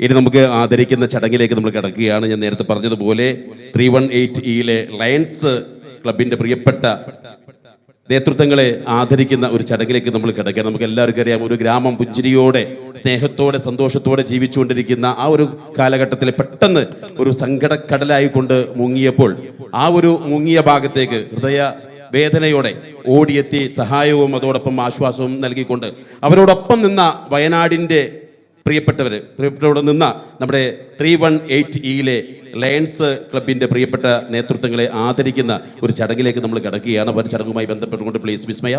ഇനി നമുക്ക് ആദരിക്കുന്ന ചടങ്ങിലേക്ക് നമ്മൾ കിടക്കുകയാണ്. ഞാൻ നേരത്തെ പറഞ്ഞതുപോലെ 318E ലയൺസ് ക്ലബിൻ്റെ പ്രിയപ്പെട്ട നേതൃത്വങ്ങളെ ആദരിക്കുന്ന ഒരു ചടങ്ങിലേക്ക് നമ്മൾ കിടക്കുകയാണ്. നമുക്ക് എല്ലാവർക്കും അറിയാം, ഒരു ഗ്രാമം പുഞ്ചിരിയോടെ സ്നേഹത്തോടെ സന്തോഷത്തോടെ ജീവിച്ചുകൊണ്ടിരിക്കുന്ന ആ ഒരു കാലഘട്ടത്തിൽ പെട്ടെന്ന് ഒരു സങ്കടക്കടലായിക്കൊണ്ട് മുങ്ങിയപ്പോൾ ആ ഒരു മുങ്ങിയ ഭാഗത്തേക്ക് ഹൃദയ വേദനയോടെ ഓടിയെത്തി സഹായവും അതോടൊപ്പം ആശ്വാസവും നൽകിക്കൊണ്ട് അവരോടൊപ്പം നിന്ന വയനാടിൻ്റെ പ്രിയപ്പെട്ടവരോട് നിന്ന നമ്മുടെ 318E ലയൺസ് ക്ലബിൻ്റെ പ്രിയപ്പെട്ട നേതൃത്വങ്ങളെ ആദരിക്കുന്ന ഒരു ചടങ്ങിലേക്ക് നമ്മൾ കിടക്കുകയാണ്. അപ്പോൾ ചടങ്ങുമായി ബന്ധപ്പെട്ടുകൊണ്ട് പ്ലീസ് വിസ്മയ.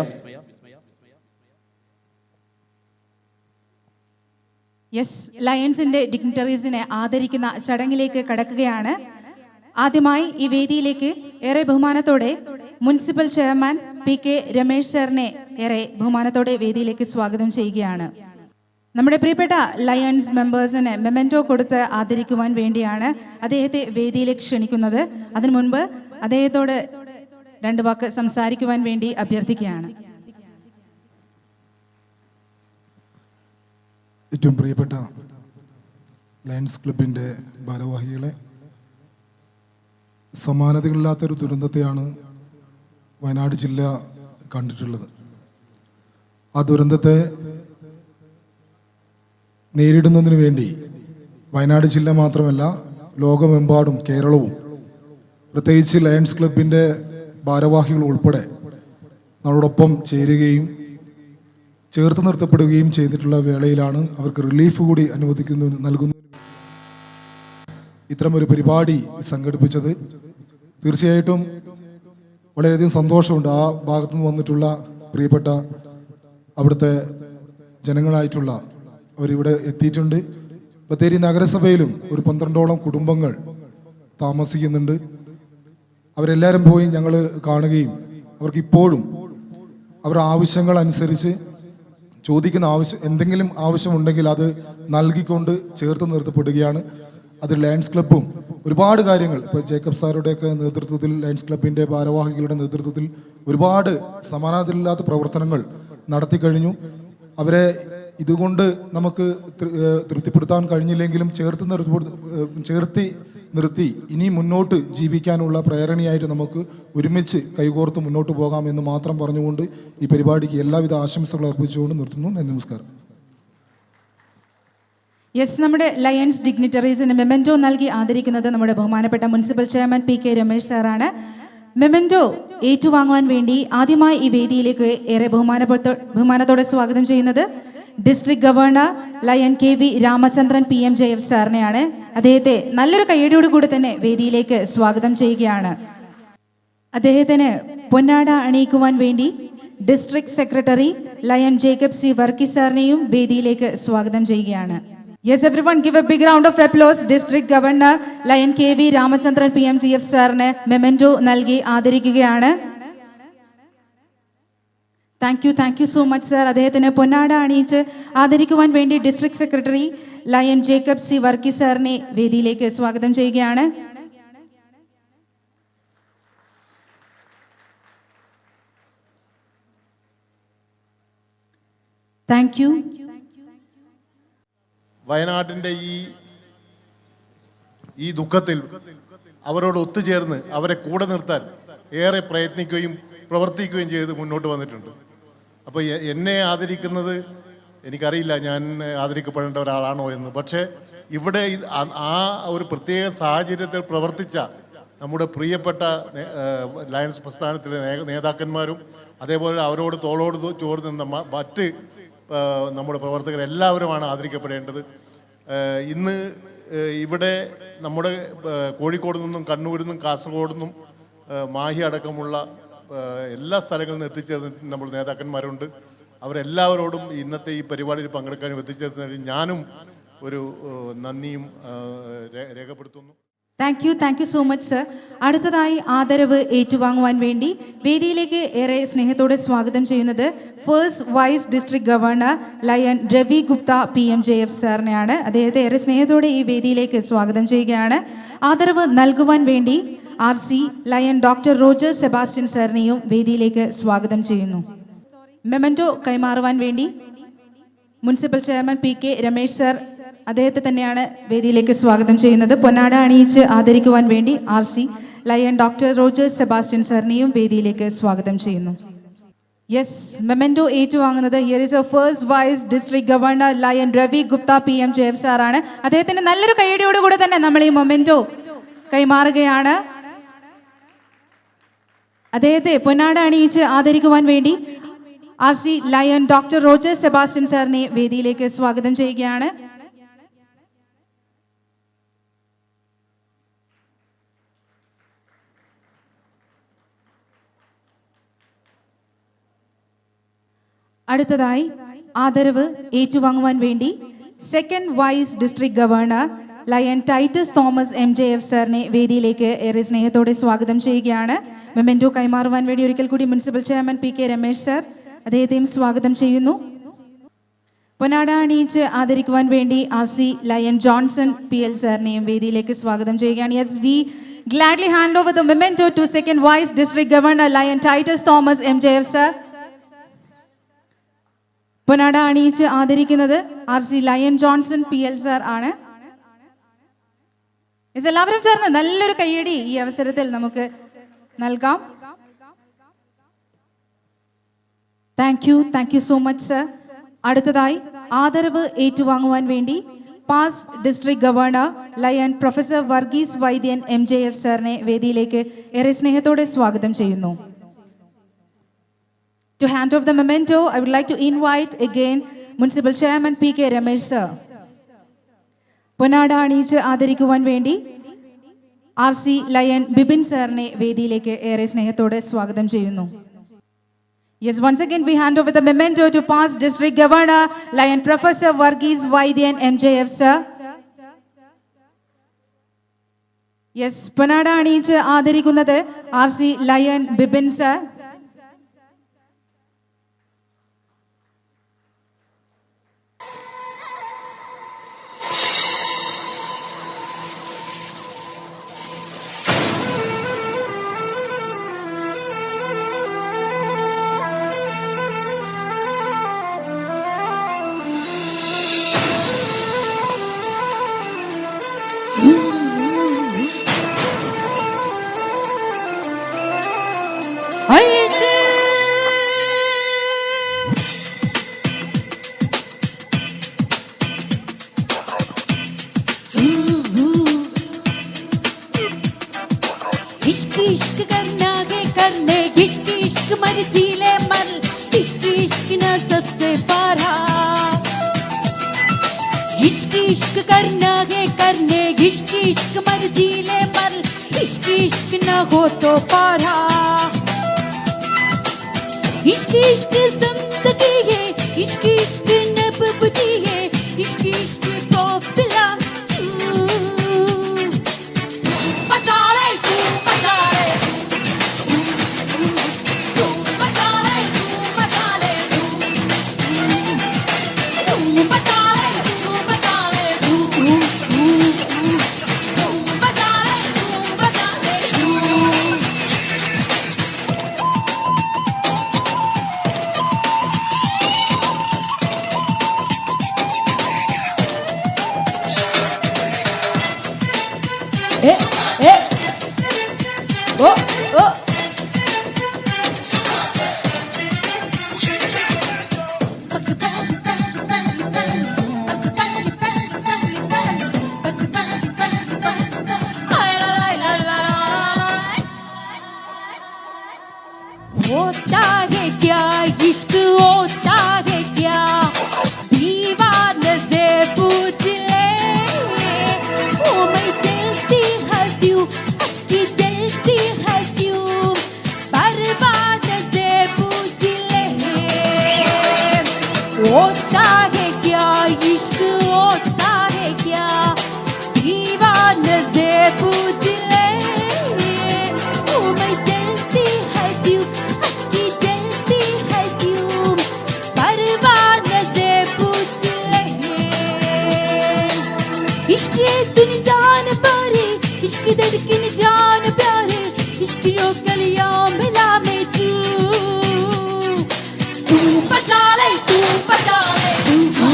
യെസ്, ലയൺസിന്റെ ഡിഗ്നിറ്ററീസിനെ ആദരിക്കുന്ന ചടങ്ങിലേക്ക് കടക്കുകയാണ്. ആദ്യമായി ഈ വേദിയിലേക്ക് ഏറെ ബഹുമാനത്തോടെ മുനിസിപ്പൽ ചെയർമാൻ PK രമേശ് സാറിനെ ഏറെ ബഹുമാനത്തോടെ വേദിയിലേക്ക് സ്വാഗതം ചെയ്യുകയാണ്. നമ്മുടെ പ്രിയപ്പെട്ട ലയൺസ് മെമ്പേഴ്സിന് മെമെന്റോ കൊടുത്ത് ആദരിക്കുവാൻ വേണ്ടിയാണ് അദ്ദേഹത്തെ വേദിയിലേക്ക് ക്ഷണിക്കുന്നത്. അതിനു മുൻപ് അദ്ദേഹത്തോട് 2 വാക്ക് സംസാരിക്കുവാൻ വേണ്ടി അഭ്യർത്ഥിക്കുകയാണ്. ഏറ്റവും പ്രിയപ്പെട്ട ലയൺസ് ക്ലബിൻ്റെ ഭാരവാഹികളെ, സമാനതകളില്ലാത്തൊരു ദുരന്തത്തെയാണ് വയനാട് ജില്ല കണ്ടിട്ടുള്ളത്. ആ ദുരന്തത്തെ നേരിടുന്നതിന് വേണ്ടി വയനാട് ജില്ല മാത്രമല്ല ലോകമെമ്പാടും കേരളവും പ്രത്യേകിച്ച് ലയൺസ് ക്ലബിൻ്റെ ഭാരവാഹികൾ ഉൾപ്പെടെ നമ്മളോടൊപ്പം ചേരുകയും ചേർത്ത് നിർത്തപ്പെടുകയും ചെയ്തിട്ടുള്ള വേളയിലാണ് അവർക്ക് റിലീഫ് കൂടി നൽകുന്ന ഇത്തരമൊരു പരിപാടി സംഘടിപ്പിച്ചത്. തീർച്ചയായിട്ടും വളരെയധികം സന്തോഷമുണ്ട്. ആ ഭാഗത്തുനിന്ന് വന്നിട്ടുള്ള പ്രിയപ്പെട്ട അവിടുത്തെ ജനങ്ങളായിട്ടുള്ള അവരിവിടെ എത്തിയിട്ടുണ്ട്. ബത്തേരി നഗരസഭയിലും ഒരു 12ഓളം കുടുംബങ്ങൾ താമസിക്കുന്നുണ്ട്. അവരെല്ലാവരും പോയി ഞങ്ങൾ കാണുകയും അവർക്ക് ഇപ്പോഴും അവരുടെ ആവശ്യങ്ങൾ അനുസരിച്ച് ചോദിക്കുന്ന എന്തെങ്കിലും ആവശ്യമുണ്ടെങ്കിൽ അത് നൽകിക്കൊണ്ട് ചേർത്ത് നിർത്തപ്പെടുകയാണ്. അത് ലയൺസ് ക്ലബ്ബും ഒരുപാട് കാര്യങ്ങൾ ഇപ്പോൾ ജേക്കബ് സാറുടെയൊക്കെ നേതൃത്വത്തിൽ ലയൺസ് ക്ലബിൻ്റെ ഭാരവാഹികളുടെ നേതൃത്വത്തിൽ ഒരുപാട് സമാനതയില്ലാത്ത പ്രവർത്തനങ്ങൾ നടത്തിക്കഴിഞ്ഞു. അവരെ ഇതുകൊണ്ട് നമുക്ക് തൃപ്തിപ്പെടുത്താൻ കഴിഞ്ഞില്ലെങ്കിലും ചേർത്തി നിർത്തി ഇനി മുന്നോട്ട് ജീവിക്കാനുള്ള പ്രേരണയായിട്ട് നമുക്ക് ഒരുമിച്ച് കൈകോർത്ത് മുന്നോട്ട് പോകാം എന്ന് മാത്രം പറഞ്ഞുകൊണ്ട് ഈ പരിപാടിക്ക് എല്ലാവിധ ആശംസകൾ അർപ്പിച്ചുകൊണ്ട് നിർത്തുന്നു. നമസ്കാരം. യെസ്, നമ്മുടെ ലയൺസ് ഡിഗ്നിറ്ററീസിന് മെമെന്റോ നൽകി ആദരിക്കുന്നത് നമ്മുടെ ബഹുമാനപ്പെട്ട മുനിസിപ്പൽ ചെയർമാൻ PK രമേശ് സാറാണ്. മെമെന്റോ ഏറ്റുവാങ്ങുവാൻ വേണ്ടി ആദ്യമായി ഈ വേദിയിലേക്ക് ഏറെ ബഹുമാനത്തോടെ സ്വാഗതം ചെയ്യുന്നത് district governor lion KV Ramachandran PMJF സാറിനെയാണ്. അദ്ദേഹത്തെ നല്ലൊരു കയ്യടിയോട് കൂടി തന്നെ വേദിയിലേക്ക് സ്വാഗതം ചെയ്യുകയാണ്. അദ്ദേഹത്തിന് പൊന്നാട അണിയിക്കുവാൻ വേണ്ടി district secretary lion Jacob C Varkey സാറിനെയും വേദിയിലേക്ക് സ്വാഗതം ചെയ്യുകയാണ്. Yes, everyone give a big round of applause. District Governor Lion KV Ramachandran PMJF സാറിന് മെമെന്റോ നൽകി ആദരിക്കുകയാണ്. Thank you so much sir. അദ്ദേഹത്തിന് പൊന്നാട അണിയിച്ച് ആദരിക്കുവാൻ വേണ്ടി district secretary lion Jacob C Varkey സാറിനെ വേദിയിലേക്ക് സ്വാഗതം ചെയ്യുകയാണ്. Thank you. വയനാടിൻ്റെ ഈ ദുഃഖത്തിൽ അവരോട് ഒത്തുചേർന്ന് അവരെ കൂടെ നിർത്താൻ ഏറെ പ്രയത്നിക്കുകയും പ്രവർത്തിക്കുകയും ചെയ്ത് മുന്നോട്ട് വന്നിട്ടുണ്ട്. അപ്പോൾ എന്നെ ആദരിക്കുന്നത് എനിക്കറിയില്ല ഞാൻ ആദരിക്കപ്പെടേണ്ട ഒരാളാണോ എന്ന്. പക്ഷേ ഇവിടെ ആ ഒരു പ്രത്യേക സാഹചര്യത്തിൽ പ്രവർത്തിച്ച നമ്മുടെ പ്രിയപ്പെട്ട ലയൺസ് പ്രസ്ഥാനത്തിലെ നേതാക്കന്മാരും അതേപോലെ അവരോട് തോളോട് ചോർന്ന് നിന്ന മറ്റ് നമ്മുടെ പ്രവർത്തകരെല്ലാവരുമാണ് ആദരിക്കപ്പെടേണ്ടത്. ഇന്ന് ഇവിടെ നമ്മുടെ കോഴിക്കോട് നിന്നും കണ്ണൂരിൽ നിന്നും കാസർഗോഡ് നിന്നും മാഹി അടക്കമുള്ള എല്ലാ സ്ഥലങ്ങളിൽ നിന്ന് എത്തിച്ചേർന്ന് നമ്മൾ നേതാക്കന്മാരുണ്ട്. അവരെല്ലാവരോടും ഇന്നത്തെ ഈ പരിപാടിയിൽ പങ്കെടുക്കാനും എത്തിച്ചേർന്നതിൽ ഞാനും ഒരു നന്ദിയും രേഖപ്പെടുത്തുന്നു. Thank you so much sir. അടുത്തതായി ആദരവ് ഏറ്റുവാങ്ങുവാൻ വേണ്ടി വേദിയിലേക്ക് ഏറെ സ്നേഹത്തോടെ സ്വാഗതം ചെയ്യുന്നത് first vice district governor lion Ravi Gupta PMJF സാറിനെയാണ്. അദ്ദേഹത്തെ ഏറെ സ്നേഹത്തോടെ ഈ വേദിയിലേക്ക് സ്വാഗതം ചെയ്യുകയാണ്. ആദരവ് നൽകുവാൻ വേണ്ടി RC lion doctor Roger Sebastian സാറിനെയും വേദിയിലേക്ക് സ്വാഗതം ചെയ്യുന്നു. മെമെന്റോ കൈമാറുവാൻ വേണ്ടി municipal chairman PK Ramesh sir അദ്ദേഹത്തെ തന്നെയാണ് വേദിയിലേക്ക് സ്വാഗതം ചെയ്യുന്നത്. പൊന്നാട അണിയിച്ച് ആദരിക്കുവാൻ വേണ്ടി RC lion doctor Rogers Sebastian സാറിനെയും വേദിയിലേക്ക് സ്വാഗതം ചെയ്യുന്നു. യെസ്, മെമെന്റോ ഏറ്റുവാങ്ങുന്നത് here is a first vice district governor lion Ravi Gupta PMJF സാറാണ്. അദ്ദേഹത്തിന് നല്ലൊരു കൈയടിയോടുകൂടെ തന്നെ നമ്മൾ ഈ മൊമെന്റോ കൈമാറുകയാണ്. അദ്ദേഹത്തെ പൊന്നാട അണിയിച്ച് ആദരിക്കുവാൻ വേണ്ടി RC lion doctor Rogers Sebastian സാറിനെ വേദിയിലേക്ക് സ്വാഗതം ചെയ്യുകയാണ്. അടുത്തതായി ആദരവ് ഏറ്റുവാങ്ങുവാൻ വേണ്ടി second vice district governor lion Titus Thomas MJF സാറിനെ വേദിയിലേക്ക് ഏറെ സ്നേഹത്തോടെ സ്വാഗതം ചെയ്യുകയാണ്. മെമെന്റോ കൈമാറുവാൻ വേണ്ടി ഒരിക്കൽ കൂടി municipal chairman PK Ramesh sir അദ്ദേഹത്തെയും സ്വാഗതം ചെയ്യുന്നു. പൊന്നാട അണിയിച്ച് ആദരിക്കുവാൻ വേണ്ടി RC ലയൺ ജോൺസൺ PL സാറിനെയും വേദിയിലേക്ക് സ്വാഗതം ചെയ്യുകയാണ്. Yes, we gladly hand over the memento to second vice district governor Lion Titus Thomas MJF sir. പൊന്നാട അണിയിച്ച് ആദരിക്കുന്നത് RC lion Johnson PL sir ആണ്. എല്ലാവരും ചേർന്ന് നല്ലൊരു കയ്യടി ഈ അവസരത്തിൽ നമുക്ക് നൽകാം. Thank you so much sir. അടുത്തതായി ആദരവ് ഏറ്റുവാങ്ങുവാൻ വേണ്ടി pass district governor lion professor Varghese വൈദ്യൻ MJF സാറിനെ വേദിയിലേക്ക് ഏറെ സ്നേഹത്തോടെ സ്വാഗതം ചെയ്യുന്നു. To hand off the memento, I would like to invite again Municipal Chairman PK Ramesh sir. പൊന്നാട അണിയിച്ച് ആദരിക്കുവാൻ വേണ്ടി RC ലയൺ ബിബിൻ സാറിനെ വേദിയിലേക്ക് ഏറെ സ്നേഹത്തോടെ സ്വാഗതം ചെയ്യുന്നു. Yes, once again we hand over the memento to past district governor Lion Professor Varghese Vaidyan MJF sir. Yes, പൊന്നാട അണിയിച്ച് ആദരിക്കുന്നത് RC ലയൺ ബിബിൻ sir. इश्क करना है करने इश्क मर जीले मर इश्क ना सबसे पारा इश्क करना है करने इश्क मर जीले मर इश्क ना हो तो पारा इश्क जिंदगी है इश्क नब बुझी है इश्क को पिला बचा ले तू बचा ले तू बचा ले तू बचा ले तू बचा ले तू बचा ले तू बचा ले तू होता है क्या इश्क होता है क्या दीवाने से पूछ ले ओ मैं चलती हंसूं हंसती चलती हंसूं बर्बाद से पूछ ले होता है क्या इश्क होता है क्या दीवाने से पूछ ले ओ मैं चलती हंसूं इश्क तुनी जान पारे इश्क धड़कन जान प्यारे इश्क यो कलियां मिला में तू बचा ले तू बचा ले तू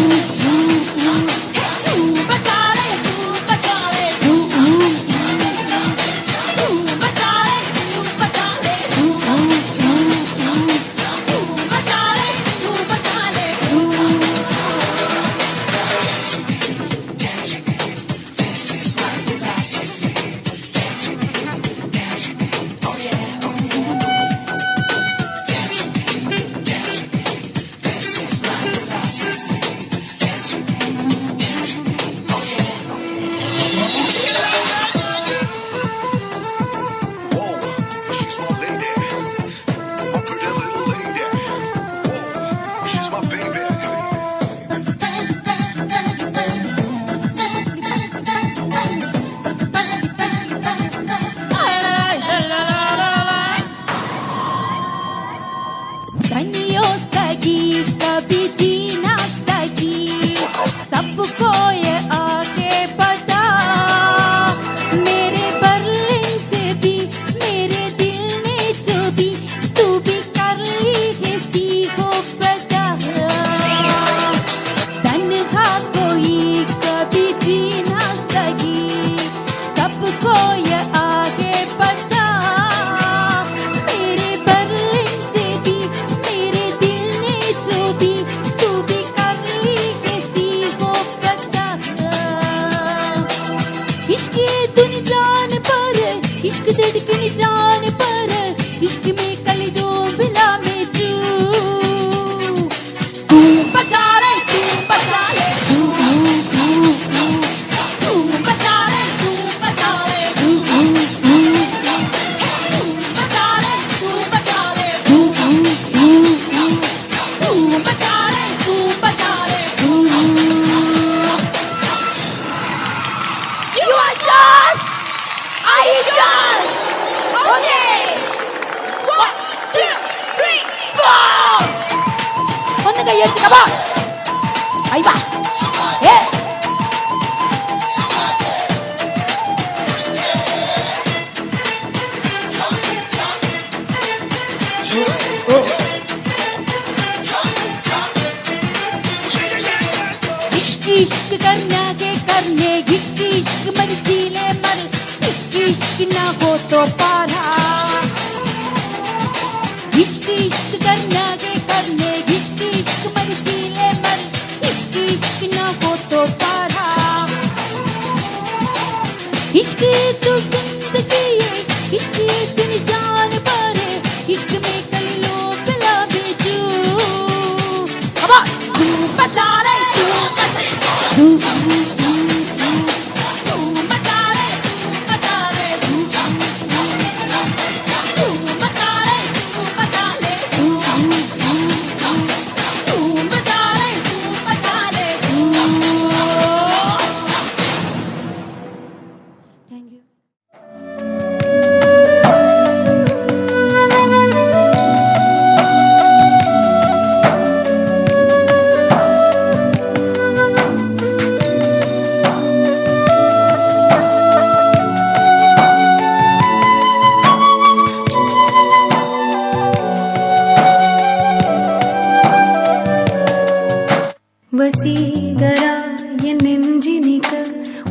धड़कन जान पर इश्क में कली दो बिला में चू तू बचा ले तू बचा ले तू बचा ले तू बचा ले तू बचा ले तू बचा ले तू बचा ले तू बचा ले You are Josh Aisha Okay 1 2 3 4 ഒന്ന് കൈയടിച്ച് come on ahí va इश्क इश्क करना के करने इश्क इश्क मर्जी ले मर इश्क इश्क ना हो तो पारा इश्क इश्क करना के करने इश्क इश्क मर्जी ले मर इश्क इश्क ना हो तो पारा इश्क तो जिंदगी है इश्क तो जान पर है इश्क में कल लोग ला बेचू अब तू बचा ले तू बचा ले तू बचा ले तू बचा ले तू बचा ले तू बचा ले तू थैंक यू வசீகரா என் நெஞ்சினிக்க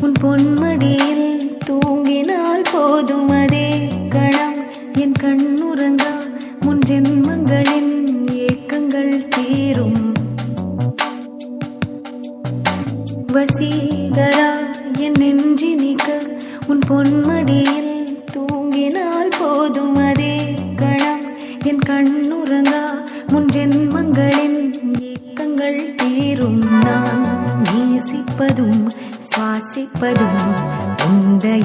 உன் பொன்மடியில் தூங்கினால் போதும் அதே கணம் என் கண்ணுறங்கா முன் ஜென்மங்களின் ஏக்கங்கள் தீரும் வசீகரா என் நெஞ்சினிக்க உன் பொன்மடியில் தூங்கினால் போதும் அதே கணம் என் கண்ணுறங்கா முன் ஜென்மங்களின் ஏக்கங்கள் தீரும் நான் நேசிப்பதும் சுவாசிப்பதும் உந்தயவாதானே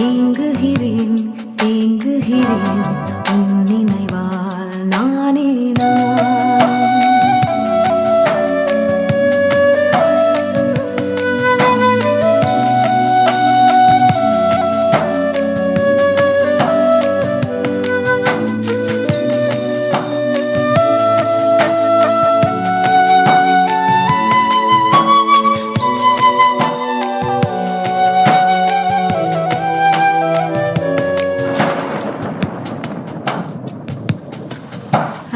ஏங்குகிறேன் தேங்குகிறேன் உன் நினைவால் நானே நான்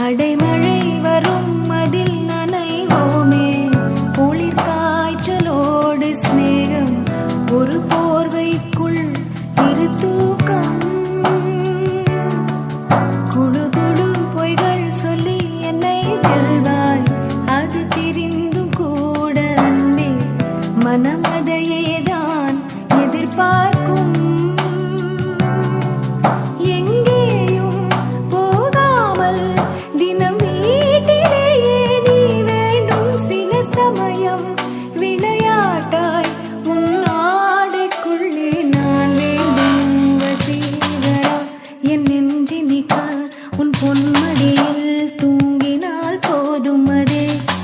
அடைமழை வரும் அதில் நனைவோமே குளிர் காய்ச்சலோடு சிநேகம் ஒரு போர்வைக்குள் இரு தூக்கம் குழு குழு பொய்கள் சொல்லி என்னை வெல்வாய் அது தெரிந்தும் கூட அன்பே மனம் அதையேதான் எதிர்பார்க்கும் எங்கேயும் போகாமல் தினம் வீட்டிலேயே நீ வேண்டும் சில சமயம் விளையாட்டாய் உன் ஆடைக்குள்ளே நான் வேண்டும் வசீகரா என் நெஞ்சினிக்க உன் பொன்மடியில் தூங்கினால் போதும் அதே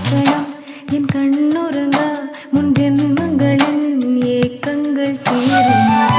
கணம் என் கண்ணுறங்கா முன் ஜென்மங்களின் ஏக்கங்கள் தீரும்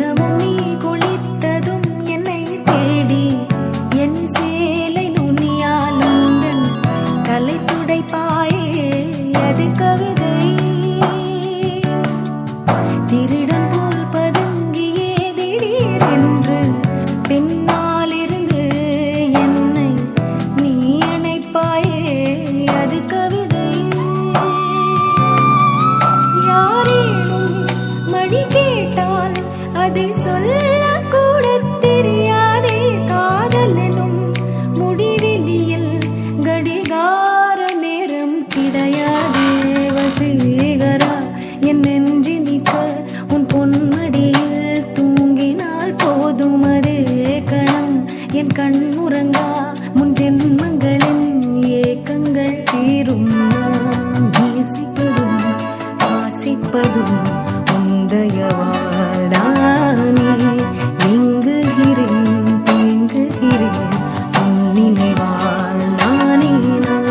தினமும் நீ குளித்ததும் என்னை தேடி என் சேலை நுனியால் உந்தன் தலை துடைப்பாயே அது கவிதை. திருடன் போல் பதுங்கியே திடீரென்று பின்னால் இருந்து என்னை நீ அணைப்பாயே அது கவிதை. யாரேனும் மணி கேட்டால் அதை சொல்லக்கூட தெரியாதே. காதல் எனும் முடிவெளியில் கடிகார நேரம் கிடையாதே. வசீகரா என் நெஞ்சி நிற்க உன் பொன்மடியில் தூங்கினால் போதும் அதே கணம் என் கண்ணுறங்கா முன் ஜென்மங்களின் ஏக்கங்கள் தீரும். நான் நேசிப்பதும் சுவாசிப்பதும் உந்தயவாடானே. எங்குகிறேன் தேங்குகிறேன் உன் நினைவால் நானே நான்.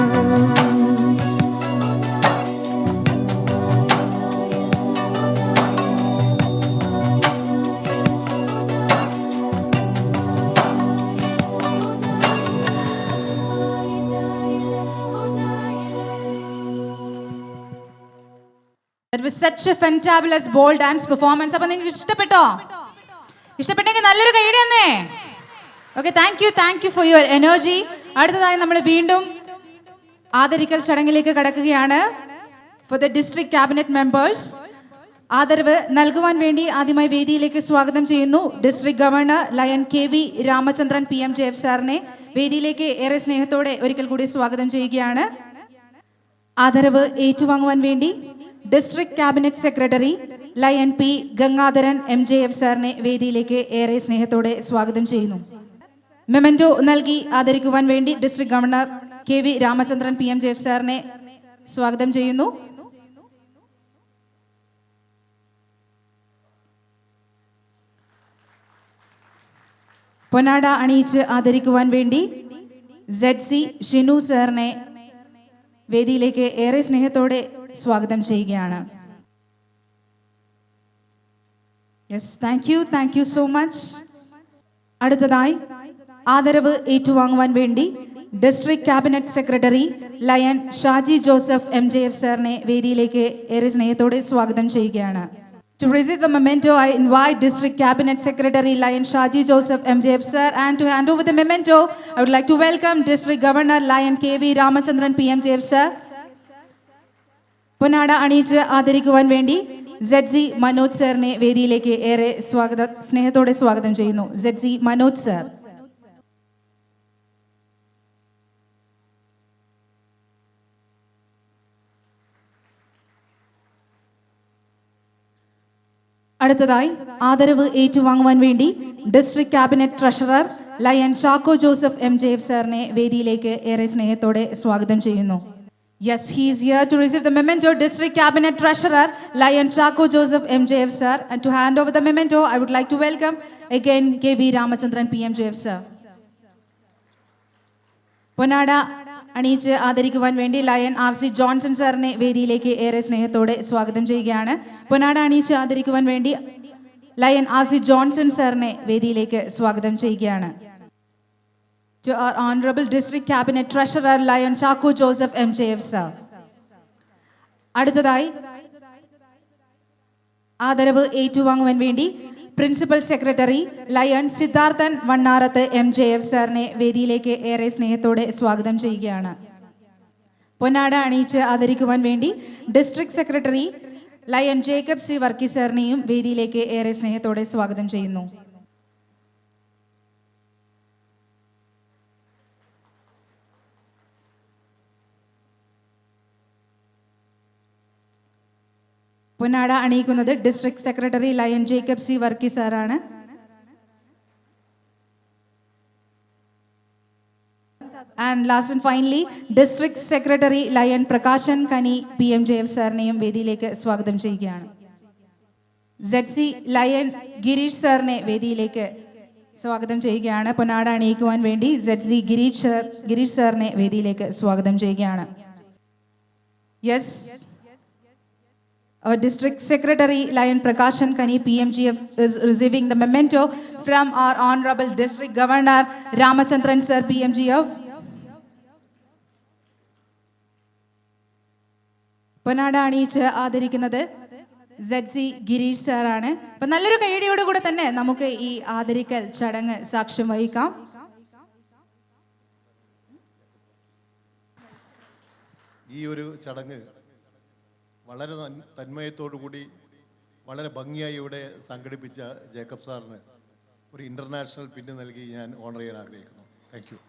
That was such a fantabulous bold dance performance. അപ്പോൾ നിങ്ങൾക്ക് ഇഷ്ടപ്പെട്ടോ? ഇഷ്ടപ്പെട്ടെങ്കിൽ നല്ലൊരു കൈയ്യടി തന്നേ. Okay, thank you for your energy. അടുത്തതായി നമ്മൾ വീണ്ടും ആദരിക്കൽ ചടങ്ങിലേക്ക് കടക്കുകയാണ്. For the district cabinet members ആദരവ് നൽകുവാൻ വേണ്ടി ആദ്യമായി വേദിയിലേക്ക് സ്വാഗതം ചെയ്യുന്നു district governor lion KV Ramachandran PMJF സാറിനെ വേദിയിലേക്ക് ഏറെ സ്നേഹത്തോടെ ഒരിക്കൽ കൂടി സ്വാഗതം ചെയ്യുകയാണ്. ആദരവ് ഏറ്റുവാങ്ങുവാൻ വേണ്ടി district cabinet secretary lion P Gangadharan MJF സാറിനെ വേദിയിലേക്ക് ഏറെ സ്നേഹത്തോടെ സ്വാഗതം ചെയ്യുന്നു. മെമന്റോ നൽകി ആദരിക്കുവാൻ വേണ്ടി district governor KV Ramachandran PMJF സാറിനെ സ്വാഗതം ചെയ്യുന്നു. പൊന്നാട അണിയിച്ച് ആദരിക്കുവാൻ വേണ്ടി ZC ഷിനു സാറിനെ വേദിയിലേക്ക് ഏറെ സ്നേഹത്തോടെ സ്വാഗതം ചെയ്യുകയാണ്. Yes, thank you so much. അടുത്തതായി ആദരവ് ഏറ്റുവാങ്ങുവാൻ വേണ്ടി district cabinet secretary lion Shaji Joseph MJF സാറിനെ വേദിയിലേക്ക് ഏറെ സ്നേഹത്തോടെ സ്വാഗതം ചെയ്യുകയാണ്. To receive the memento, I invite District Cabinet Secretary Lion Shaji Joseph MJF sir, and to hand over the memento, I would like to welcome District Governor Lion KV Ramachandran PMJF sir. പൊന്നാട അണിയിച്ച് ആദരിക്കുവാൻ വേണ്ടി ZC Manoj സാറിനെ വേദിയിലേക്ക് ഏറെ സ്നേഹത്തോടെ സ്വാഗതം ചെയ്യുന്നു. ZC Manoj sir. അടുത്തതായി ആദരവ് ഏറ്റുവാങ്ങുവാൻ വേണ്ടി district cabinet treasurer lion Chacko Joseph MJF സാറിനെ വേദിയിലേക്ക് ഏറെ സ്നേഹത്തോടെ സ്വാഗതം ചെയ്യുന്നു. Yes, he is here to receive the memento. District Cabinet Treasurer Lion Chaco Joseph MJF sir, and to hand over the memento, I would like to welcome again KV Ramachandran PMJF sir. പൊന്നാട അണിയിച്ച് ആദരിക്കുവാൻ വേണ്ടി lion RC Johnson സാറിനെ വേദിയിലേക്ക് ഏറെ സ്നേഹത്തോടെ സ്വാഗതം ചെയ്യുകയാണ്. പൊന്നാട അണിയിച്ച് ആദരിക്കുവാൻ വേണ്ടി ലയൺ RC ജോൺസൺ സാറിനെ വേദിയിലേക്ക് സ്വാഗതം ചെയ്യുകയാണ്. To our Honorable District Cabinet Treasurer Lion Chaco Joseph MJF sir. അടുത്തതായി ആദരവ് ഏറ്റുവാങ്ങുവാൻ വേണ്ടി principal secretary lion Siddharthan Vannarath MJF സാറിനെ വേദിയിലേക്ക് ഏറെ സ്നേഹത്തോടെ സ്വാഗതം ചെയ്യുകയാണ്. പൊന്നാട അണിയിച്ച് ആദരിക്കുവാൻ വേണ്ടി district secretary lion Jacob C Varkey സാറിനെയും വേദിയിലേക്ക് ഏറെ സ്നേഹത്തോടെ സ്വാഗതം ചെയ്യുന്നു. പൊന്നാട അണിയിക്കുന്നത് district secretary lion Jacob C വർക്കി സാറാണ്. And last and finally district secretary lion Prakashan Kani PMJF സാറിനെയും വേദിയിലേക്ക് സ്വാഗതം ചെയ്യുകയാണ്. ZC ലയൺ ഗിരീഷ് സാറിനെ വേദിയിലേക്ക് സ്വാഗതം ചെയ്യുകയാണ്. പൊന്നാട അണിയിക്കുവാൻ വേണ്ടി ZC ഗിരീഷ് സാറിനെ വേദിയിലേക്ക് സ്വാഗതം ചെയ്യുകയാണ്. Yes, Our District Secretary Lion Prakashan Kani PMGF is receiving the memento from our Honorable District Governor Ramachandran Sir PMGF. പൊന്നാട അണിയിച്ച് ആദരിക്കുന്നത് ZC ഗിരീഷ് സാറാണ്. അപ്പം നല്ലൊരു കൈയടിയോട് കൂടെ തന്നെ നമുക്ക് ഈ ആദരിക്കൽ ചടങ്ങ് സാക്ഷ്യം വഹിക്കാം. ഈ ഒരു ചടങ്ങ് വളരെ തന്മയത്തോടുകൂടി വളരെ ഭംഗിയായി ഇവിടെ സംഘടിപ്പിച്ച ജേക്കബ് സാറിന് ഒരു ഇൻ്റർനാഷണൽ പിന്ന് നൽകി ഞാൻ ഓണർ ചെയ്യാൻ ആഗ്രഹിക്കുന്നു. Thank you.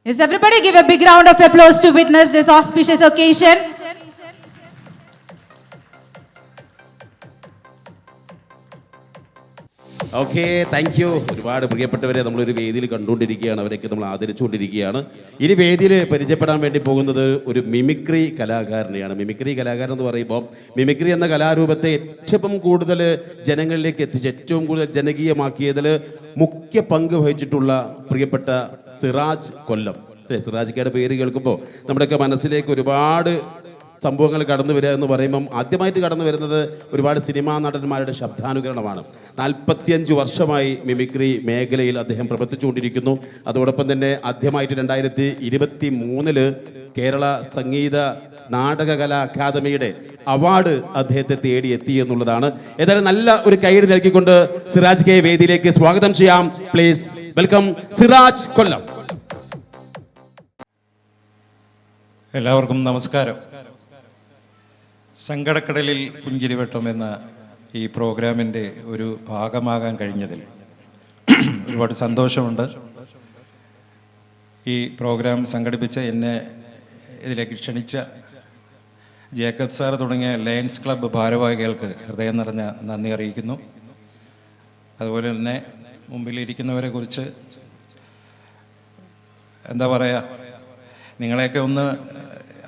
Yes, everybody give a big round of applause to witness this auspicious occasion. Okay, thank you. ഒരുപാട് പ്രിയപ്പെട്ടവരെ നമ്മളൊരു വേദിയിൽ കണ്ടുകൊണ്ടിരിക്കുകയാണ്, അവരെയൊക്കെ നമ്മൾ ആദരിച്ചുകൊണ്ടിരിക്കുകയാണ്. ഇനി വേദിയിൽ പരിചയപ്പെടാൻ വേണ്ടി പോകുന്നത് ഒരു മിമിക്രി കലാകാരനെയാണ്. മിമിക്രി കലാകാരൻ എന്ന് പറയുമ്പോൾ മിമിക്രി എന്ന കലാരൂപത്തെ ഏറ്റവും കൂടുതൽ ജനങ്ങളിലേക്ക് എത്തിച്ച് ഏറ്റവും കൂടുതൽ ജനകീയമാക്കിയതിൽ മുഖ്യ പങ്ക് വഹിച്ചിട്ടുള്ള പ്രിയപ്പെട്ട സിറാജ് കൊല്ലം. സിറാജിക്കയുടെ പേര് കേൾക്കുമ്പോൾ നമ്മുടെയൊക്കെ മനസ്സിലേക്ക് ഒരുപാട് സംഭവങ്ങൾ കടന്നു വരിക എന്ന് പറയുമ്പം ആദ്യമായിട്ട് കടന്നു വരുന്നത് ഒരുപാട് സിനിമാ നടന്മാരുടെ ശബ്ദാനുകരണമാണ്. 45 വർഷമായി മിമിക്രി മേഖലയിൽ അദ്ദേഹം പ്രവർത്തിച്ചുകൊണ്ടിരിക്കുന്നു. അതോടൊപ്പം തന്നെ ആദ്യമായിട്ട് 2023 കേരള സംഗീത നാടകകലാ അക്കാദമിയുടെ അവാർഡ് അദ്ദേഹത്തെ തേടി എത്തി എന്നുള്ളതാണ്. ഏതായാലും നല്ല ഒരു കൈയ്യടി നൽകിക്കൊണ്ട് സിറാജ് കെ വേദിയിലേക്ക് സ്വാഗതം ചെയ്യാം. പ്ലീസ് വെൽക്കം സിറാജ് കൊല്ലം. എല്ലാവർക്കും നമസ്കാരം. സങ്കടക്കടലിൽ പുഞ്ചിരിവട്ടം എന്ന ഈ പ്രോഗ്രാമിൻ്റെ ഒരു ഭാഗമാകാൻ കഴിഞ്ഞതിൽ ഒരുപാട് സന്തോഷമുണ്ട്. ഈ പ്രോഗ്രാം സംഘടിപ്പിച്ച എന്നെ ഇതിലേക്ക് ക്ഷണിച്ച ജേക്കബ് സാർ തുടങ്ങിയ ലയൺസ് ക്ലബ്ബ് ഭാരവാഹികൾക്ക് ഹൃദയം നിറഞ്ഞ നന്ദി അറിയിക്കുന്നു. അതുപോലെ തന്നെ മുമ്പിലിരിക്കുന്നവരെ കുറിച്ച് എന്താ പറയുക, നിങ്ങളെയൊക്കെ ഒന്ന്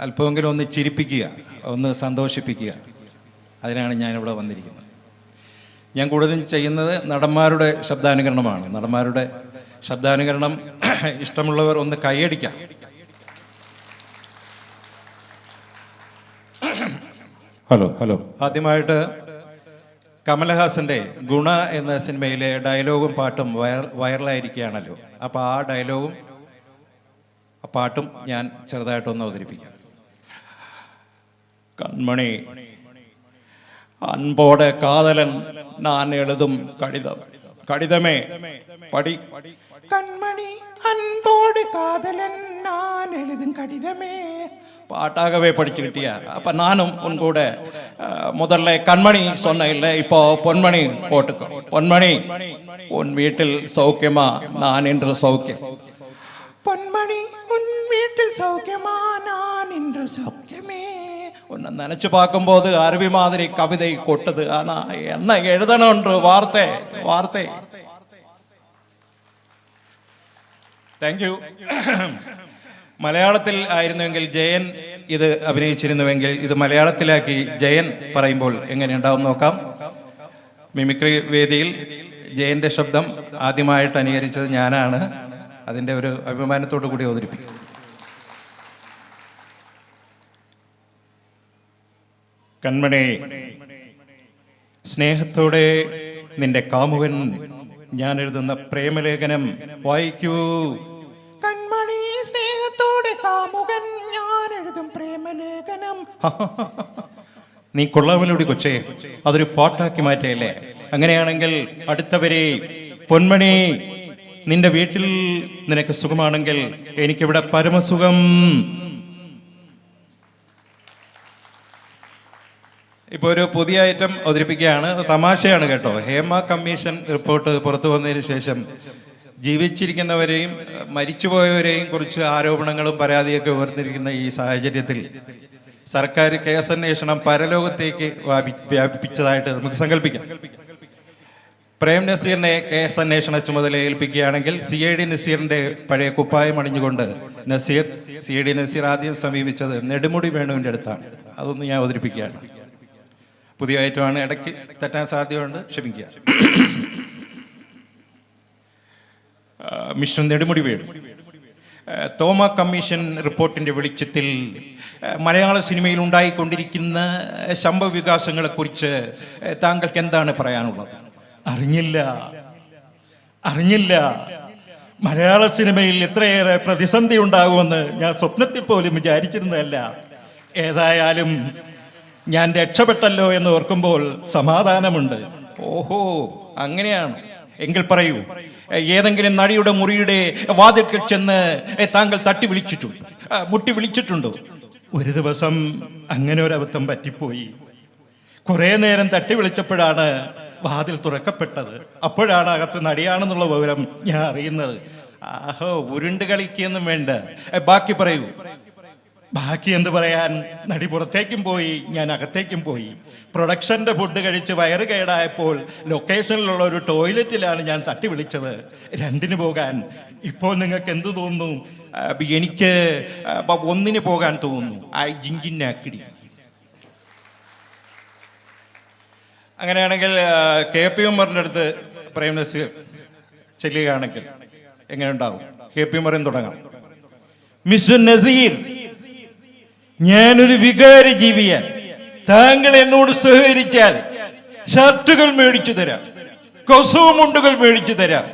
അല്പമെങ്കിലും ഒന്ന് ചിരിപ്പിക്കുക, ഒന്ന് സന്തോഷിപ്പിക്കുക, അതിനാണ് ഞാനിവിടെ വന്നിരിക്കുന്നത്. ഞാൻ കൂടുതലും ചെയ്യുന്നത് നടന്മാരുടെ ശബ്ദാനുകരണമാണ്. നടന്മാരുടെ ശബ്ദാനുകരണം ഇഷ്ടമുള്ളവർ ഒന്ന് കൈയടിക്കാം. Hello hello. ആദ്യമായിട്ട് കമലഹാസൻ്റെ ഗുണ എന്ന സിനിമയിലെ ഡയലോഗും പാട്ടും വൈറലായിരിക്കുകയാണല്ലോ. അപ്പോൾ ആ ഡയലോഗും ആ പാട്ടും ഞാൻ ചെറുതായിട്ടൊന്ന് അവതരിപ്പിക്കാം. கண்மணி அன்போட காதலன் நான் எழுதும் கடிதம் கடிதமே படி கண்மணி அன்போடு காதலன் நான் எழுதும் கடிதமே பாட்டாகவே படிச்சு கிட்டியா. அப்ப நானும் உன் கூட முதல்ல கண்மணி சொன்ன இல்லை, இப்போ பொன்மணி போட்டுக்கோ. பொன்மணி உன் வீட்டில் சௌக்கியமா? நான் என்று சௌக்கியம். பொன்மணி உன் வீட்டில் சௌக்கியமா? நான் என்று சௌக்கியமே. ஒன்று நினச்சி பார்க்கும்போது அருவி மாதிரி கவிதை கொட்டுது. ஆனால் என்ன எழுதணுன்ற வார்த்தை. Thank you. മലയാളത്തിൽ ആയിരുന്നുവെങ്കിൽ ജയൻ ഇത് അഭിനയിച്ചിരുന്നുവെങ്കിൽ ഇത് മലയാളത്തിലാക്കി ജയൻ പറയുമ്പോൾ എങ്ങനെയുണ്ടാവും നോക്കാം. മിമിക്രി വേദിയിൽ ജയൻ്റെ ശബ്ദം ആദ്യമായിട്ട് അനുകരിച്ചത് ഞാനാണ്. അതിൻ്റെ ഒരു അഭിമാനത്തോടു കൂടി അവതരിപ്പിക്കും. കൺമണി, സ്നേഹത്തോടെ നിന്റെ കാമുകൻ ഞാൻ എഴുതുന്ന പ്രേമലേഖനം വായിക്കൂ. കൺമണി, സ്നേഹത്തോടെ കാമുകൻ ഞാൻ എഴുതും പ്രേമലേഖനം. നീ കൊള്ളാമല്ലോടി കൊച്ചേ, അതൊരു പാട്ടാക്കി മാറ്റയല്ലേ? അങ്ങനെയാണെങ്കിൽ അടുത്തവരെ, പൊന്മണി, നിന്റെ വീട്ടിൽ നിനക്ക് സുഖമാണെങ്കിൽ എനിക്കിവിടെ പരമസുഖം. ഇപ്പോൾ ഒരു പുതിയ ഐറ്റം അവതരിപ്പിക്കുകയാണ്. തമാശയാണ് കേട്ടോ. ഹേമ കമ്മീഷൻ റിപ്പോർട്ട് പുറത്തു വന്നതിന് ശേഷം ജീവിച്ചിരിക്കുന്നവരെയും മരിച്ചുപോയവരെയും കുറിച്ച് ആരോപണങ്ങളും പരാതിയൊക്കെ ഉയർന്നിരിക്കുന്ന ഈ സാഹചര്യത്തിൽ സർക്കാർ കേസന്വേഷണം പരലോകത്തേക്ക് വ്യാപിപ്പിച്ചതായിട്ട് നമുക്ക് സങ്കല്പിക്കാം. പ്രേം നസീറിനെ കേസന്വേഷണ ചുമതല ഏൽപ്പിക്കുകയാണെങ്കിൽ CID നസീറിന്റെ പഴയ കുപ്പായം അണിഞ്ഞുകൊണ്ട് CID നസീർ ആദ്യം സമീപിച്ചത് നെടുമുടി വേണുവിൻ്റെ അടുത്താണ്. അതൊന്ന് ഞാൻ അവതരിപ്പിക്കുകയാണ്. പുതിയ ഐറ്റമാണ്, ഇടയ്ക്ക് തെറ്റാൻ സാധ്യതയുണ്ട്, ക്ഷമിക്കുക. മിസ്റ്റർ നെടുമുടി വേണു, തോമ കമ്മീഷൻ റിപ്പോർട്ടിൻ്റെ വെളിച്ചത്തിൽ മലയാള സിനിമയിൽ ഉണ്ടായിക്കൊണ്ടിരിക്കുന്ന സംഭവ വികാസങ്ങളെക്കുറിച്ച് താങ്കൾക്ക് എന്താണ് പറയാനുള്ളത്? അറിഞ്ഞില്ല. മലയാള സിനിമയിൽ ഇത്രയേറെ പ്രതിസന്ധി ഉണ്ടാകുമെന്ന് ഞാൻ സ്വപ്നത്തിൽ പോലും വിചാരിച്ചിരുന്നതല്ല. ഏതായാലും ഞാൻ രക്ഷപ്പെട്ടല്ലോ എന്ന് ഓർക്കുമ്പോൾ സമാധാനമുണ്ട്. ഓഹോ, അങ്ങനെയാണ്. എങ്കിൽ പറയൂ, ഏതെങ്കിലും നടിയുടെ മുറിയുടെ വാതിൽക്കൽ ചെന്ന് താങ്കൾ മുട്ടി വിളിച്ചിട്ടുണ്ടോ? ഒരു ദിവസം അങ്ങനെ ഒരു അബദ്ധം പറ്റിപ്പോയി. കുറേ നേരം തട്ടി വിളിച്ചപ്പോഴാണ് വാതിൽ തുറക്കപ്പെട്ടത്. അപ്പോഴാണ് അകത്ത് നടിയാണെന്നുള്ള വിവരം ഞാൻ അറിയുന്നത്. ആഹോ, ഉരുണ്ട് കളിക്കൊന്നും വേണ്ട, ബാക്കി പറയൂ. ബാക്കി എന്ത് പറയാൻ? നടി പുറത്തേക്കും പോയി, ഞാൻ അകത്തേക്കും പോയി. പ്രൊഡക്ഷൻ്റെ ഫുഡ് കഴിച്ച് വയറ് കേടായപ്പോൾ ലൊക്കേഷനിലുള്ള ഒരു ടോയ്ലറ്റിലാണ് ഞാൻ തട്ടി വിളിച്ചത് രണ്ടിന് പോകാൻ. ഇപ്പോൾ നിങ്ങൾക്ക് എന്ത് തോന്നുന്നു? എനിക്ക് ഒന്നിന് പോകാൻ തോന്നുന്നു. ജിഞ്ചിന്നാക്കിടി. അങ്ങനെയാണെങ്കിൽ KP ഉമറിൻ്റെ അടുത്ത് പ്രേം നസീർ ചെല്ലുകയാണെങ്കിൽ എങ്ങനെ ഉണ്ടാവും? KP ഉമറിൽ തുടങ്ങാം. മിസ്റ്റർ നസീർ, ഞാനൊരു വികാര ജീവിയാണ്. താങ്കൾ എന്നോട് സഹകരിച്ചാൽ ഷർട്ടുകൾ മേടിച്ചു തരാം, കൊസുമുണ്ടുകൾ മേടിച്ചു തരാം,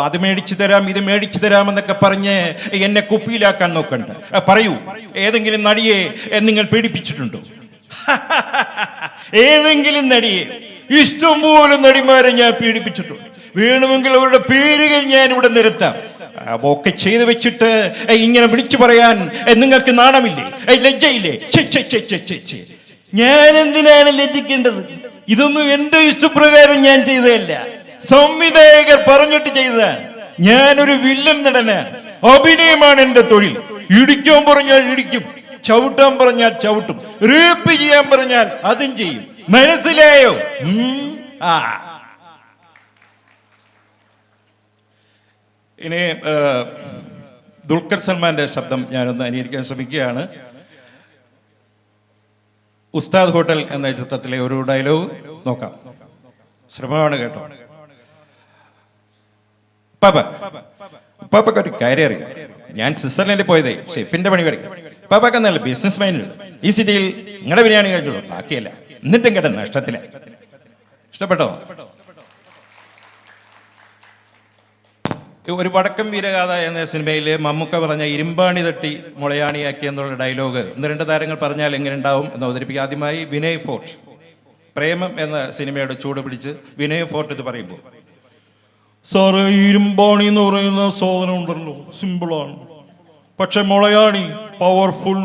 അത് മേടിച്ചു തരാം, ഇത് മേടിച്ചു തരാം എന്നൊക്കെ പറഞ്ഞ് എന്നെ കുപ്പിയിലാക്കാൻ നോക്കണ്ട. പറയൂ, ഏതെങ്കിലും നടിയെ നിങ്ങൾ പീഡിപ്പിച്ചിട്ടുണ്ടോ? ഏതെങ്കിലും നടിയെ? ഇഷ്ടംപോലെ നടിമാരെ ഞാൻ പീഡിപ്പിച്ചിട്ടുണ്ട്. വേണമെങ്കിൽ അവരുടെ പേരുകൾ ഞാൻ ഇവിടെ നിരത്താം. ഒക്കെ ചെയ്തു വെച്ചിട്ട് ഇങ്ങനെ വിളിച്ചു പറയാൻ നിങ്ങൾക്ക് നാണമില്ലേ? ലജ്ജയില്ലേ? ഞാൻ എന്തിനാണ് ലജ്ജിക്കേണ്ടത്? ഇതൊന്നും എന്റെ ഇഷ്ടപ്രകാരം ഞാൻ ചെയ്തതല്ല, സംവിധായകർ പറഞ്ഞിട്ട് ചെയ്തതാണ്. ഞാനൊരു വില്ലൻ നടനാണ്. അഭിനയമാണ് എന്റെ തൊഴിൽ. ഇടിക്കാൻ പറഞ്ഞാൽ ഇടിക്കും, ചവിട്ടാൻ പറഞ്ഞാൽ ചവിട്ടും, റേപ്പ് ചെയ്യാൻ പറഞ്ഞാൽ അതും ചെയ്യും. മനസ്സിലായോ? ഇനി ദുൽഖർ സൽമാന്റെ ശബ്ദം ഞാനൊന്ന് അനുകരിക്കാൻ ശ്രമിക്കുകയാണ്. ഉസ്താദ് ഹോട്ടൽ എന്ന ചിത്രത്തിലെ ഒരു ഡയലോഗ് നോക്കാം. ശ്രമമാണ് കേട്ടോ. പാപ്പക്ക് ഒരു കാര്യം അറിയാം. ഞാൻ സ്വിറ്റ്സർലൻഡിൽ പോയതേ ഷെഫിന്റെ പണി പഠിക്കാം. പാപ്പക്ക് നല്ല ബിസിനസ് മൈൻഡ്. ഈ സിറ്റിയിൽ നിങ്ങളുടെ ബിരിയാണി കഴിച്ചുള്ളൂ, ബാക്കിയല്ല. എന്നിട്ടും കേട്ടോ നഷ്ടത്തില. ഇഷ്ടപ്പെട്ടോ? ഒരു വടക്കം വീരഗാഥ എന്ന സിനിമയിൽ മമ്മൂക്ക പറഞ്ഞ ഇരുമ്പാണി തട്ടി മുളയാണിയാക്കി എന്നുള്ള ഡയലോഗ് 1-2 താരങ്ങൾ പറഞ്ഞാൽ എങ്ങനെ ഉണ്ടാവും എന്ന് അവതരിപ്പിക്കുക. ആദ്യമായി വിനയ് ഫോർട്ട് പ്രേമം എന്ന സിനിമയുടെ ചൂട് പിടിച്ച് വിനയ് ഫോർട്ട് ഇത് പറയുമ്പോൾ, സാറ് ഇരുമ്പാണി എന്ന് പറയുന്ന സാധനം ഉണ്ടല്ലോ, സിമ്പിളാണ്. പക്ഷെ മുളയാണി പവർഫുൾ.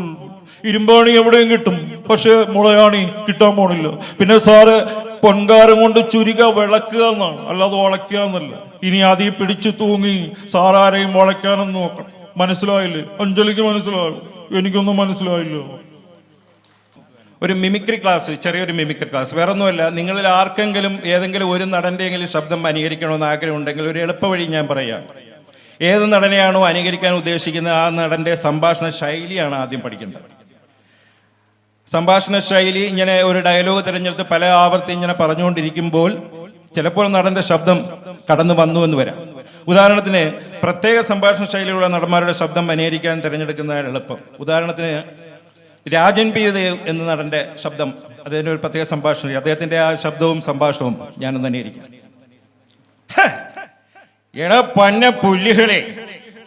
ഇരുമ്പാണി എവിടെയും കിട്ടും, പക്ഷെ മുളയാണി കിട്ടാൻ പോണില്ല. പിന്നെ സാറ് പൊൻകാരം കൊണ്ട് ചുരിക വിളക്കുക എന്നാണ്, അല്ലാതെ വളയ്ക്കുക എന്നല്ല. ഇനി അതിൽ പിടിച്ചു തൂങ്ങി സാറാരെയും വളയ്ക്കാനെന്ന് നോക്കണം. മനസ്സിലായില്ലേ? അഞ്ജലിക്ക് മനസ്സിലായോ? എനിക്കൊന്നും മനസ്സിലായില്ലോ. ഒരു മിമിക്രി ക്ലാസ്, ചെറിയൊരു മിമിക്രി ക്ലാസ്. വേറെ ഒന്നുമല്ല, നിങ്ങളിൽ ആർക്കെങ്കിലും ഏതെങ്കിലും ഒരു നടൻ്റെയെങ്കിലും ശബ്ദം അനുകരിക്കണമെന്ന് ആഗ്രഹമുണ്ടെങ്കിൽ ഒരു എളുപ്പ വഴി ഞാൻ പറയാം. ഏത് നടനെയാണോ അനുകരിക്കാൻ ഉദ്ദേശിക്കുന്നത് ആ നടൻ്റെ സംഭാഷണ ശൈലിയാണ് ആദ്യം പഠിക്കേണ്ടത്. സംഭാഷണ ശൈലി ഇങ്ങനെ ഒരു ഡയലോഗ് തിരഞ്ഞെടുത്ത് പല ആവർത്തി ഇങ്ങനെ പറഞ്ഞുകൊണ്ടിരിക്കുമ്പോൾ ചിലപ്പോൾ നടന്റെ ശബ്ദം കടന്നു വന്നു എന്ന് വരാം. ഉദാഹരണത്തിന് പ്രത്യേക സംഭാഷണ ശൈലിയുള്ള നടന്മാരുടെ ശബ്ദം അനുകരിക്കാൻ തിരഞ്ഞെടുക്കുന്നതാണ് എളുപ്പം. ഉദാഹരണത്തിന് രാജൻ പി ദേവ് എന്ന നടന്റെ ശബ്ദം, അതിൻ്റെ ഒരു പ്രത്യേക സംഭാഷണം, അദ്ദേഹത്തിന്റെ ആ ശബ്ദവും സംഭാഷണവും ഞാനൊന്ന് അനുകരിക്കാം. എടാ പന്ന പുല്ലുകളെ,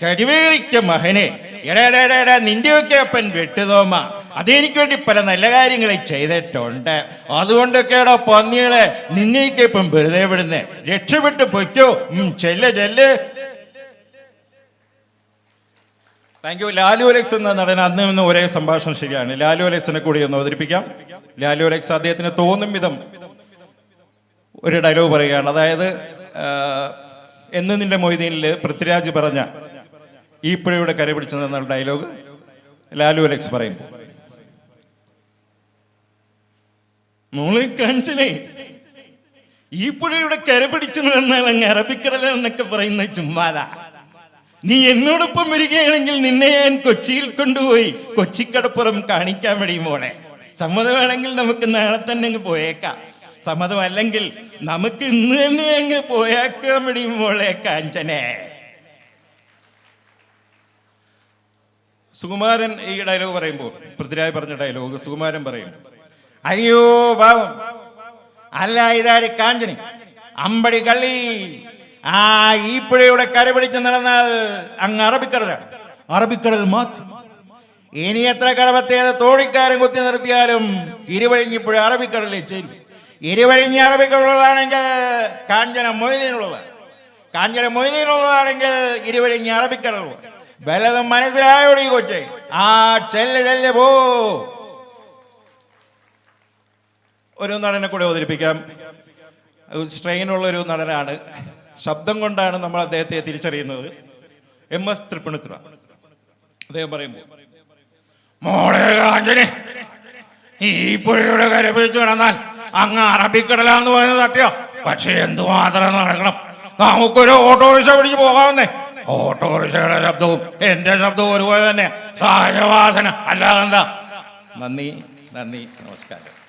കരിവേറിക്ക മകനെ, എടാ നിന്റെയൊക്കെ അപ്പൻ വെട്ടുതോമ, അതെനിക്ക് വേണ്ടി പല നല്ല കാര്യങ്ങളെ ചെയ്തിട്ടുണ്ട്. അതുകൊണ്ടൊക്കെയാടാ പന്നികളെ നിന്നേക്ക് ഇപ്പം വെറുതെ വിടുന്നേ. രക്ഷപ്പെട്ടു പൊയ്ക്കോ, ചെല്ല്. Thank you. ലാലു അലക്സ് എന്ന നടൻ അന്ന് നിന്ന് ഒരേ സംഭാഷണം ശരിയാണ്. ലാലു അലക്സിനെ കൂടി ഒന്ന് അവതരിപ്പിക്കാം. ലാലു അലക്സ് അദ്ദേഹത്തിന് തോന്നും വിധം ഒരു ഡയലോഗ് പറയുകയാണ്. അതായത് എന്ന് നിന്റെ മൊയ്തീനിൽ പൃഥ്വിരാജ് പറഞ്ഞ ഈ പുഴയുടെ കര പിടിച്ചു എന്ന ഡയലോഗ് ലാലു അലക്സ് പറയുമ്പോൾ, മോളെ കാണിച്ചേ ഈ പുഴയുടെ കര പിടിച്ചു എന്നാൽ അങ്ങ് അറബിക്കടല എന്നൊക്കെ പറയുന്ന ചുമ്മാതാ. നീ എന്നോടൊപ്പം വരികയാണെങ്കിൽ നിന്നെ ഞാൻ കൊച്ചിയിൽ കൊണ്ടുപോയി കൊച്ചിക്കടപ്പുറം കാണിക്കാൻ വേണ്ടി മോളെ. സമ്മതമാണെങ്കിൽ നമുക്ക് നാളെ തന്നെ അങ്ങ് പോയേക്കാം, സമ്മതമല്ലെങ്കിൽ നമുക്ക് ഇന്ന് തന്നെ അങ്ങ് പോയേക്കാൻ വേണ്ടി മോളെ കാഞ്ചനെ. സുകുമാരൻ ഈ ഡയലോഗ് പറയുമ്പോൾ, പൃഥ്വിരാജ് പറഞ്ഞ ഡയലോഗ് സുകുമാരൻ പറയും, അയ്യോ പാവം, അല്ല ഇതാര് കാഞ്ചനി അമ്പടി കള്ളി, ആ ഈ പുഴയുടെ കരപിടിച്ച് നടന്നാൽ അങ്ങ് അറബിക്കടലാണ്, അറബിക്കടൽ മാത്രം. ഇനി എത്ര കടവത്തേത് തോണിക്കാരൻ കുത്തി നിർത്തിയാലും ഇരുവഴിഞ്ഞിപ്പുഴ അറബിക്കടലിൽ ചേരും. ഇരുവഴിഞ്ഞ് അറബിക്കടലുള്ളതാണെങ്കിൽ കാഞ്ചന മൊയ്തീനുള്ളതാണ്, കാഞ്ചന മൊയ്തീനുള്ളതാണെങ്കിൽ ഇരുവഴിഞ്ഞ് അറബിക്കടലുള്ള. വല്ലതും മനസ്സിലായോടി കൊച്ചേ? ആ ചെല്ല് പോ. ഒരു നടനെ കൂടെ അവതരിപ്പിക്കാം. സ്ട്രെയിനുള്ളൊരു നടനാണ്, ശബ്ദം കൊണ്ടാണ് നമ്മൾ അദ്ദേഹത്തെ തിരിച്ചറിയുന്നത്. MS തൃപ്പണിത്തുറ. അദ്ദേഹം പറയുമ്പോൾ, മോളെ കാഞ്ചനെ, ഈ പുഴയുടെ കര പിടിച്ചു കിടന്നാൽ അങ്ങ് അറബിക്കടലാന്ന് പറയുന്നത് സത്യം. പക്ഷെ എന്തുമാത്രം നടക്കണം, നമുക്കൊരു ഓട്ടോറിക്ഷ പിടിച്ച് പോകാവുന്നേ. ഓട്ടോറിക്ഷയുടെ ശബ്ദവും എന്റെ ശബ്ദവും ഒരുപോലെ തന്നെ, സഹജവാസന, അല്ലാതെന്താ. നന്ദി, നമസ്കാരം.